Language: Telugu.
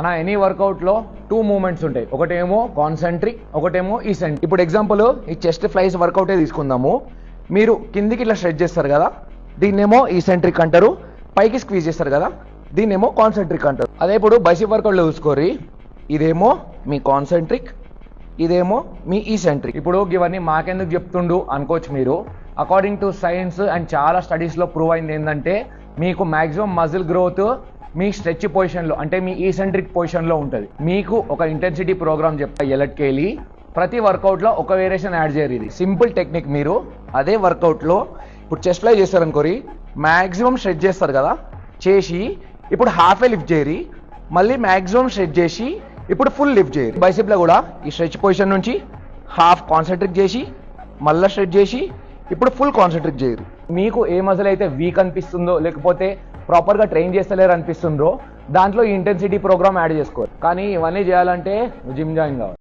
మన ఎనీ వర్కౌట్లో 2 మూమెంట్స్ ఉంటాయి. ఒకటేమో కాన్సెంట్రిక్, ఒకటేమో ఈసెంట్రిక్. ఇప్పుడు ఎగ్జాంపుల్ ఈ చెస్ట్ ఫ్లైస్ వర్కౌటే తీసుకుందాము. మీరు కిందికి ఇట్లా స్ట్రెచ్ చేస్తారు కదా, దీన్నేమో ఈసెంట్రిక్ అంటారు. పైకి స్క్వీజ్ చేస్తారు కదా, దీన్నేమో కాన్సెంట్రిక్ అంటారు. అదే ఇప్పుడు బైసిప్ వర్కౌట్లో చూసుకోరి, ఇదేమో మీ కాన్సెంట్రిక్, ఇదేమో మీ ఈసెంట్రిక్. ఇప్పుడు ఇవన్నీ మాకెందుకు చెప్తుండు అనుకోవచ్చు మీరు. అకార్డింగ్ టు సైన్స్ అండ్ చాలా స్టడీస్లో ప్రూవ్ అయింది ఏంటంటే, మీకు మ్యాక్సిమం మజిల్ గ్రోత్ మీ స్ట్రెచ్ పొజిషన్లో, అంటే మీ ఈసెంట్రిక్ పొజిషన్లో ఉంటుంది. మీకు ఒక ఇంటెన్సిటీ ప్రోగ్రామ్ చెప్తా ఎలట్కెళ్ళి, ప్రతి వర్కౌట్లో ఒక వేరియేషన్ యాడ్ చేయరు. ఇది సింపుల్ టెక్నిక్. మీరు అదే వర్కౌట్లో ఇప్పుడు చెస్ట్ ఫ్లై చేస్తారనుకోరి, మ్యాక్సిమం స్ట్రెచ్ చేస్తారు కదా, చేసి ఇప్పుడు హాఫే లిఫ్ట్ చేయరి, మళ్ళీ మ్యాక్సిమం స్ట్రెచ్ చేసి ఇప్పుడు ఫుల్ లిఫ్ట్ చేయరు. బైసిప్లో కూడా ఈ స్ట్రెచ్ పొజిషన్ నుంచి హాఫ్ కాన్సెంట్రిక్ చేసి మళ్ళీ స్ట్రెచ్ చేసి ఇప్పుడు ఫుల్ కాన్సెంట్రేట్ చేయరు. మీకు ఏ మజిల్ అయితే వీక్ అనిపిస్తుందో, లేకపోతే ప్రాపర్గా ట్రైన్ చేస్తలేరు అనిపిస్తుందో, దాంట్లో ఈ ఇంటెన్సిటీ ప్రోగ్రామ్ యాడ్ చేసుకోరు. కానీ ఇవన్నీ చేయాలంటే జిమ్ జాయిన్ కావాలి.